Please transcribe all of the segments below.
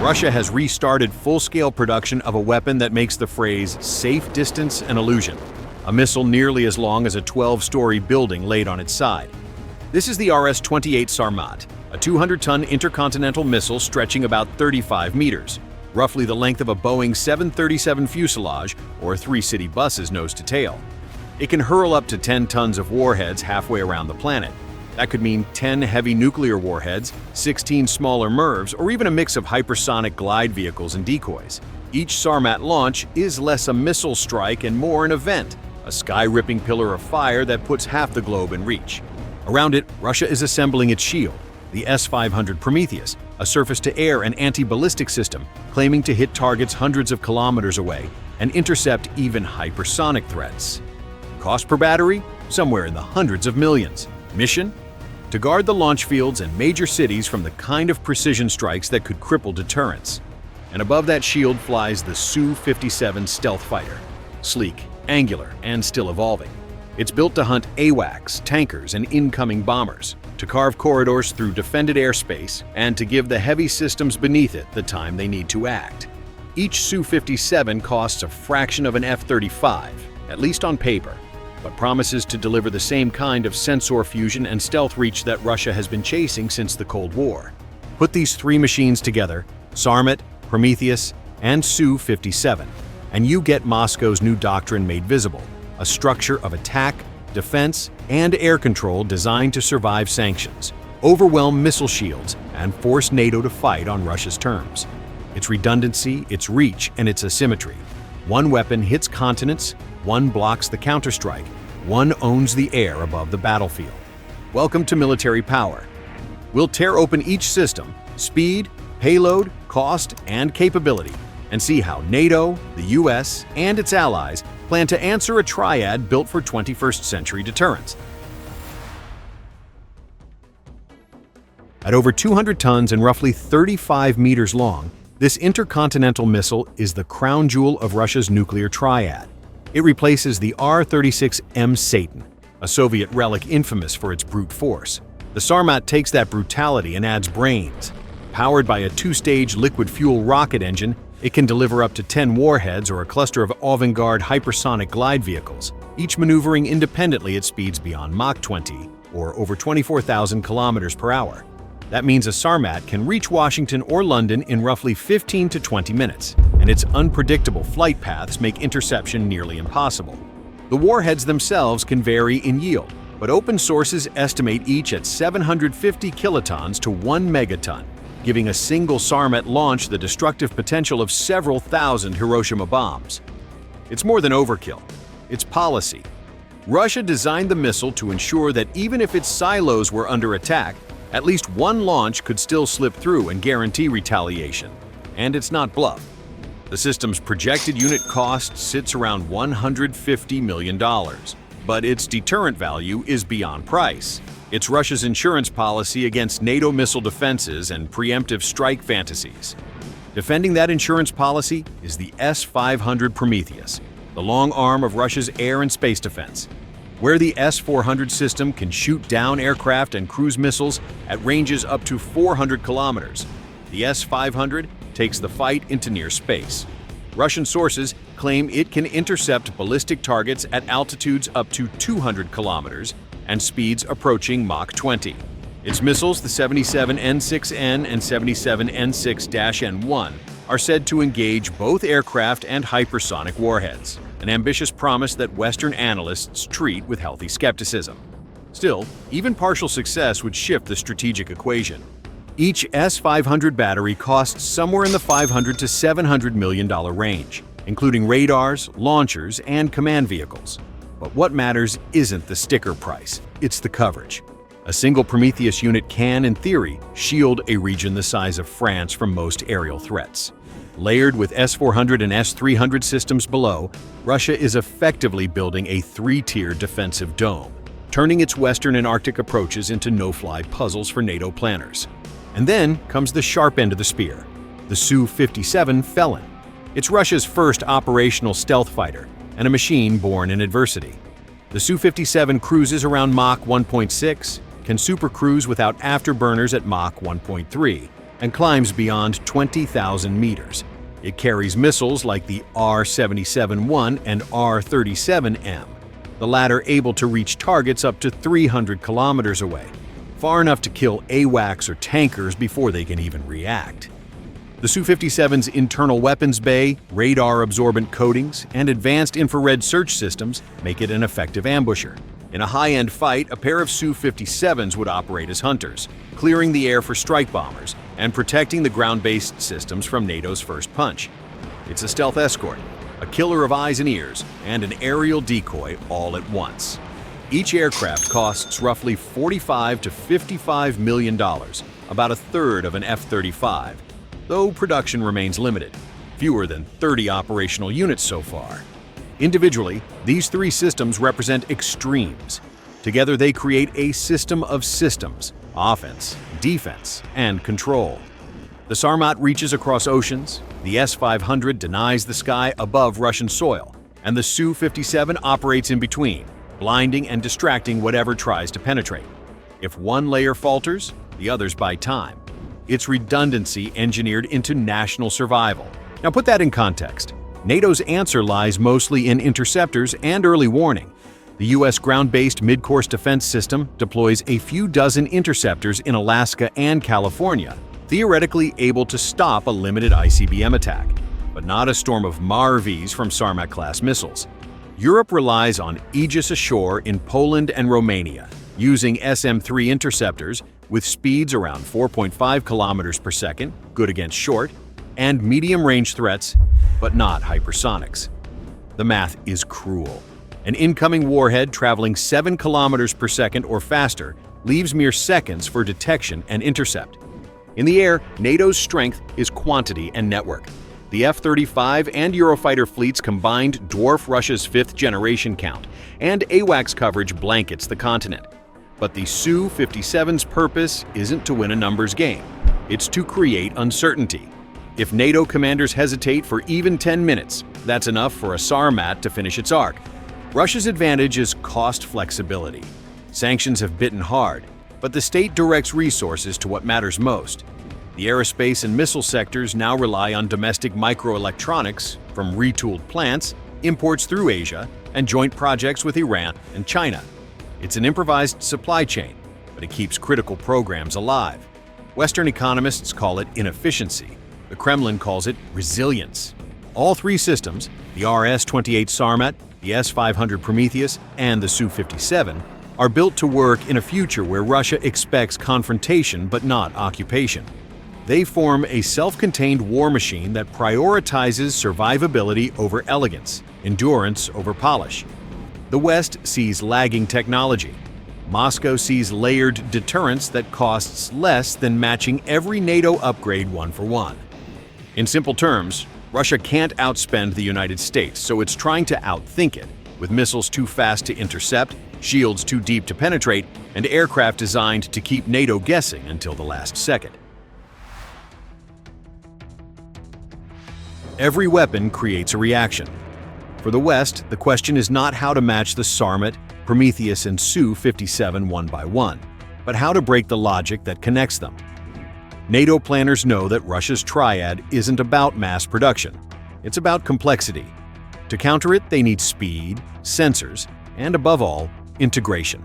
Russia has restarted full-scale production of a weapon that makes the phrase safe distance an illusion, a missile nearly as long as a 12-story building laid on its side. This is the RS-28 Sarmat, a 200-ton intercontinental missile stretching about 35 meters, roughly the length of a Boeing 737 fuselage or 3 city buses nose to tail. It can hurl up to 10 tons of warheads halfway around the planet. That could mean 10 heavy nuclear warheads, 16 smaller MIRVs, or even a mix of hypersonic glide vehicles and decoys. Each Sarmat launch is less a missile strike and more an event, a sky-ripping pillar of fire that puts half the globe in reach. Around it, Russia is assembling its shield, the S-500 Prometheus, a surface-to-air and anti-ballistic system claiming to hit targets hundreds of kilometers away and intercept even hypersonic threats. Cost per battery? Somewhere in the hundreds of millions. Mission? To guard the launch fields and major cities from the kind of precision strikes that could cripple deterrence. And above that shield flies the Su-57 stealth fighter, sleek, angular, and still evolving. It's built to hunt AWACS, tankers, and incoming bombers, to carve corridors through defended airspace, and to give the heavy systems beneath it the time they need to act. Each Su-57 costs a fraction of an F-35, at least on paper, but promises to deliver the same kind of sensor fusion and stealth reach that Russia has been chasing since the Cold War. Put these three machines together, Sarmat, Prometheus, and Su-57, and you get Moscow's new doctrine made visible, a structure of attack, defense, and air control designed to survive sanctions, overwhelm missile shields, and force NATO to fight on Russia's terms. Its redundancy, its reach, and its asymmetry. One weapon hits continents, one blocks the counterstrike, one owns the air above the battlefield. Welcome to military power. We'll tear open each system, speed, payload, cost, and capability, and see how NATO, the US, and its allies plan to answer a triad built for 21st century deterrence. At over 200 tons and roughly 35 meters long, this intercontinental missile is the crown jewel of Russia's nuclear triad. It replaces the R-36M Satan, a Soviet relic infamous for its brute force. The Sarmat takes that brutality and adds brains. Powered by a two-stage liquid-fuel rocket engine, it can deliver up to 10 warheads or a cluster of Avangard hypersonic glide vehicles, each maneuvering independently at speeds beyond Mach 20, or over 24,000 kilometers per hour. That means a Sarmat can reach Washington or London in roughly 15 to 20 minutes, and its unpredictable flight paths make interception nearly impossible. The warheads themselves can vary in yield, but open sources estimate each at 750 kilotons to 1 megaton, giving a single Sarmat launch the destructive potential of several thousand Hiroshima bombs. It's more than overkill. It's policy. Russia designed the missile to ensure that even if its silos were under attack, at least one launch could still slip through and guarantee retaliation. And it's not bluff. The system's projected unit cost sits around $150 million, but its deterrent value is beyond price. It's Russia's insurance policy against NATO missile defenses and preemptive strike fantasies. Defending that insurance policy is the S-500 Prometheus, the long arm of Russia's air and space defense. Where the S-400 system can shoot down aircraft and cruise missiles at ranges up to 400 kilometers, the S-500 takes the fight into near space. Russian sources claim it can intercept ballistic targets at altitudes up to 200 kilometers and speeds approaching Mach 20. Its missiles, the 77N6N and 77N6-N1, are said to engage both aircraft and hypersonic warheads, an ambitious promise that Western analysts treat with healthy skepticism. Still, even partial success would shift the strategic equation. Each S-500 battery costs somewhere in the $500 to $700 million range, including radars, launchers, and command vehicles. But what matters isn't the sticker price, it's the coverage. A single Prometheus unit can, in theory, shield a region the size of France from most aerial threats. Layered with S-400 and S-300 systems below, Russia is effectively building a three-tier defensive dome, turning its Western and Arctic approaches into no-fly puzzles for NATO planners. And then comes the sharp end of the spear, the Su-57 Felon. It's Russia's first operational stealth fighter, and a machine born in adversity. The Su-57 cruises around Mach 1.6, can supercruise without afterburners at Mach 1.3, and climbs beyond 20,000 meters. It carries missiles like the R-77-1 and R-37M, the latter able to reach targets up to 300 kilometers away, far enough to kill AWACS or tankers before they can even react. The Su-57's internal weapons bay, radar-absorbent coatings, and advanced infrared search systems make it an effective ambusher. In a high-end fight, a pair of Su-57s would operate as hunters, clearing the air for strike bombers and protecting the ground-based systems from NATO's first punch. It's a stealth escort, a killer of eyes and ears, and an aerial decoy all at once. Each aircraft costs roughly $45 to $55 million, about a third of an F-35, though production remains limited, fewer than 30 operational units so far. Individually, these three systems represent extremes. Together they create a system of systems: offense, defense, and control. The Sarmat reaches across oceans, the S-500 denies the sky above Russian soil, and the Su-57 operates in between, blinding and distracting whatever tries to penetrate. If one layer falters, the others buy time. It's redundancy engineered into national survival. Now put that in context. NATO's answer lies mostly in interceptors and early warning. The U.S. ground-based mid-course defense system deploys a few dozen interceptors in Alaska and California, theoretically able to stop a limited ICBM attack, but not a storm of MARVs from Sarmat-class missiles. Europe relies on Aegis ashore in Poland and Romania, using SM-3 interceptors with speeds around 4.5 kilometers per second, good against short, and medium-range threats, but not hypersonics. The math is cruel. An incoming warhead traveling 7 kilometers per second or faster leaves mere seconds for detection and intercept. In the air, NATO's strength is quantity and network. The F-35 and Eurofighter fleets combined dwarf Russia's fifth-generation count, and AWACS coverage blankets the continent. But the Su-57's purpose isn't to win a numbers game. It's to create uncertainty. If NATO commanders hesitate for even 10 minutes, that's enough for a Sarmat to finish its arc. Russia's advantage is cost flexibility. Sanctions have bitten hard, but the state directs resources to what matters most. The aerospace and missile sectors now rely on domestic microelectronics from retooled plants, imports through Asia, and joint projects with Iran and China. It's an improvised supply chain, but it keeps critical programs alive. Western economists call it inefficiency. The Kremlin calls it resilience. All three systems, the RS-28 Sarmat, the S-500 Prometheus, and the Su-57, are built to work in a future where Russia expects confrontation but not occupation. They form a self-contained war machine that prioritizes survivability over elegance, endurance over polish. The West sees lagging technology. Moscow sees layered deterrence that costs less than matching every NATO upgrade one for one. In simple terms, Russia can't outspend the United States, so it's trying to outthink it, with missiles too fast to intercept, shields too deep to penetrate, and aircraft designed to keep NATO guessing until the last second. Every weapon creates a reaction. For the West, the question is not how to match the Sarmat, Prometheus, and Su-57 one by one, but how to break the logic that connects them. NATO planners know that Russia's triad isn't about mass production. It's about complexity. To counter it, they need speed, sensors, and above all, integration.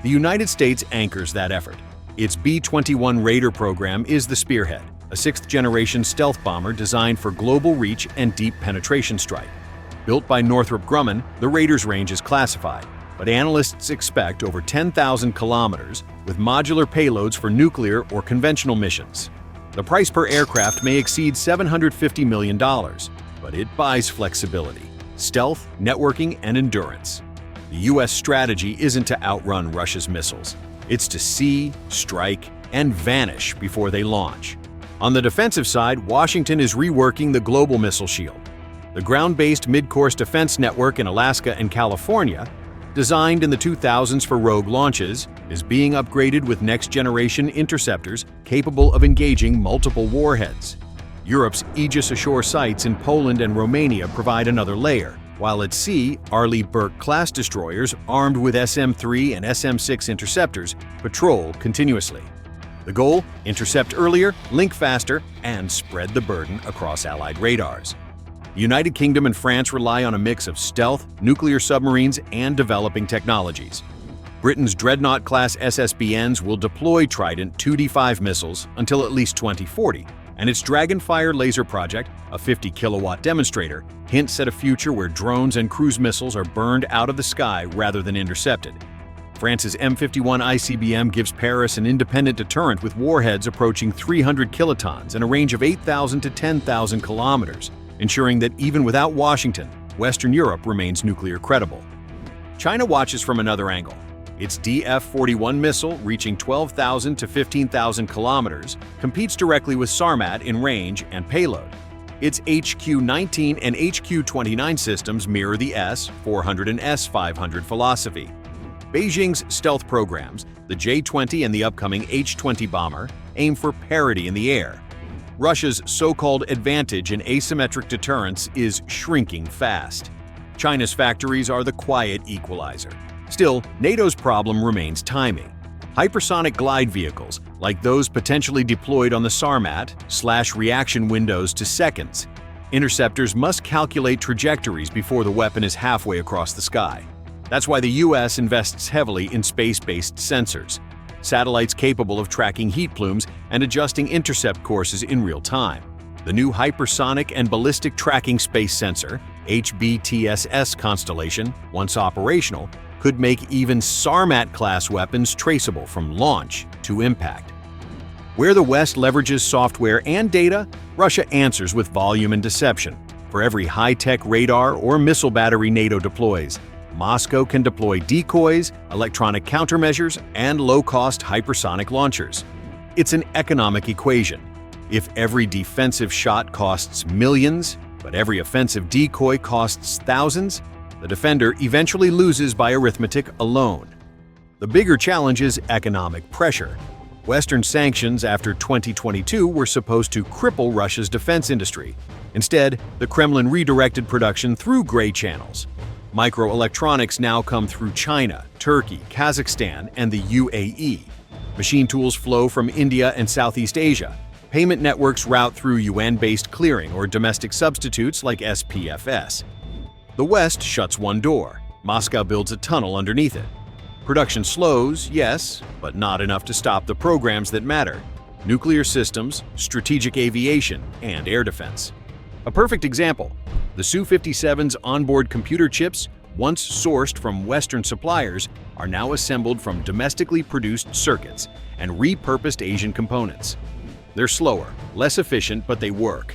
The United States anchors that effort. Its B-21 Raider program is the spearhead, a sixth-generation stealth bomber designed for global reach and deep penetration strike. Built by Northrop Grumman, the Raider's range is classified, but analysts expect over 10,000 kilometers with modular payloads for nuclear or conventional missions. The price per aircraft may exceed $750 million, but it buys flexibility, stealth, networking, and endurance. The U.S. strategy isn't to outrun Russia's missiles. It's to see, strike, and vanish before they launch. On the defensive side, Washington is reworking the global missile shield. The ground-based mid-course defense network in Alaska and California, designed in the 2000s for rogue launches, is being upgraded with next-generation interceptors capable of engaging multiple warheads. Europe's Aegis ashore sites in Poland and Romania provide another layer, while at sea, Arleigh Burke-class destroyers armed with SM-3 and SM-6 interceptors patrol continuously. The goal? Intercept earlier, link faster, and spread the burden across Allied radars. The United Kingdom and France rely on a mix of stealth, nuclear submarines, and developing technologies. Britain's Dreadnought-class SSBNs will deploy Trident 2D5 missiles until at least 2040, and its Dragonfire laser project, a 50-kilowatt demonstrator, hints at a future where drones and cruise missiles are burned out of the sky rather than intercepted. France's M51 ICBM gives Paris an independent deterrent with warheads approaching 300 kilotons and a range of 8,000 to 10,000 kilometers, ensuring that even without Washington, Western Europe remains nuclear credible. China watches from another angle. Its DF-41 missile, reaching 12,000 to 15,000 kilometers, competes directly with Sarmat in range and payload. Its HQ-19 and HQ-29 systems mirror the S-400 and S-500 philosophy. Beijing's stealth programs, the J-20 and the upcoming H-20 bomber, aim for parity in the air. Russia's so-called advantage in asymmetric deterrence is shrinking fast. China's factories are the quiet equalizer. Still, NATO's problem remains timing. Hypersonic glide vehicles, like those potentially deployed on the Sarmat, slash reaction windows to seconds. Interceptors must calculate trajectories before the weapon is halfway across the sky. That's why the US invests heavily in space-based sensors, satellites capable of tracking heat plumes and adjusting intercept courses in real time. The new Hypersonic and Ballistic Tracking Space Sensor, HBTSS constellation, once operational, could make even Sarmat-class weapons traceable from launch to impact. Where the West leverages software and data, Russia answers with volume and deception. For every high-tech radar or missile battery NATO deploys, Moscow can deploy decoys, electronic countermeasures, and low-cost hypersonic launchers. It's an economic equation. If every defensive shot costs millions, but every offensive decoy costs thousands, the defender eventually loses by arithmetic alone. The bigger challenge is economic pressure. Western sanctions after 2022 were supposed to cripple Russia's defense industry. Instead, the Kremlin redirected production through gray channels. Microelectronics now come through China, Turkey, Kazakhstan, and the UAE. Machine tools flow from India and Southeast Asia. Payment networks route through yuan-based clearing or domestic substitutes like SPFS. The West shuts one door. Moscow builds a tunnel underneath it. Production slows, yes, but not enough to stop the programs that matter: nuclear systems, strategic aviation, and air defense. A perfect example: the Su-57's onboard computer chips, once sourced from Western suppliers, are now assembled from domestically produced circuits and repurposed Asian components. They're slower, less efficient, but they work.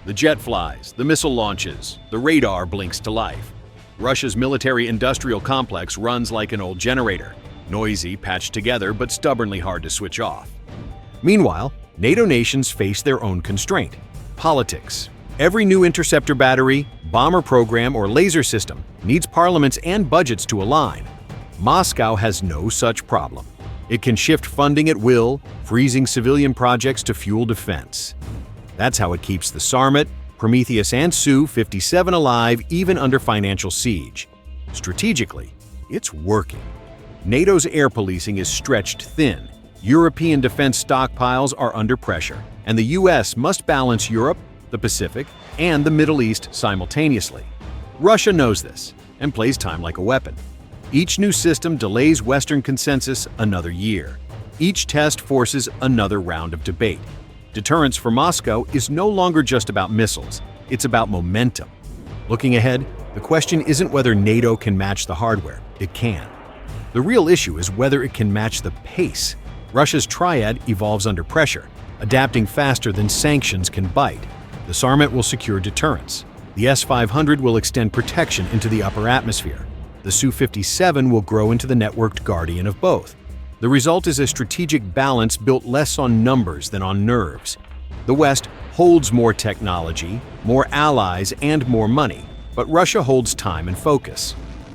The jet flies, the missile launches, the radar blinks to life. Russia's military-industrial complex runs like an old generator, noisy, patched together, but stubbornly hard to switch off. Meanwhile, NATO nations face their own constraint: politics. Every new interceptor battery, bomber program, or laser system needs parliaments and budgets to align. Moscow has no such problem. It can shift funding at will, freezing civilian projects to fuel defense. That's how it keeps the Sarmat, Prometheus, and Su-57 alive even under financial siege. Strategically, it's working. NATO's air policing is stretched thin. European defense stockpiles are under pressure, and the US must balance Europe, the Pacific, and the Middle East simultaneously. Russia knows this and plays time like a weapon. Each new system delays Western consensus another year. Each test forces another round of debate. Deterrence for Moscow is no longer just about missiles, it's about momentum. Looking ahead, the question isn't whether NATO can match the hardware. It can. The real issue is whether it can match the pace. Russia's triad evolves under pressure, adapting faster than sanctions can bite. The Sarmat will secure deterrence. The S-500 will extend protection into the upper atmosphere. The Su-57 will grow into the networked guardian of both. The result is a strategic balance built less on numbers than on nerves. The West holds more technology, more allies, and more money, but Russia holds time and focus.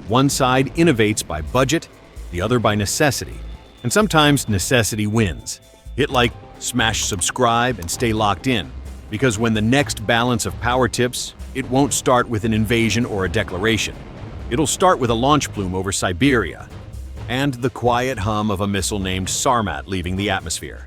One side innovates by budget, the other by necessity. And sometimes necessity wins. Hit like, smash subscribe, and stay locked in. Because when the next balance of power tips, it won't start with an invasion or a declaration. It'll start with a launch plume over Siberia and the quiet hum of a missile named Sarmat leaving the atmosphere.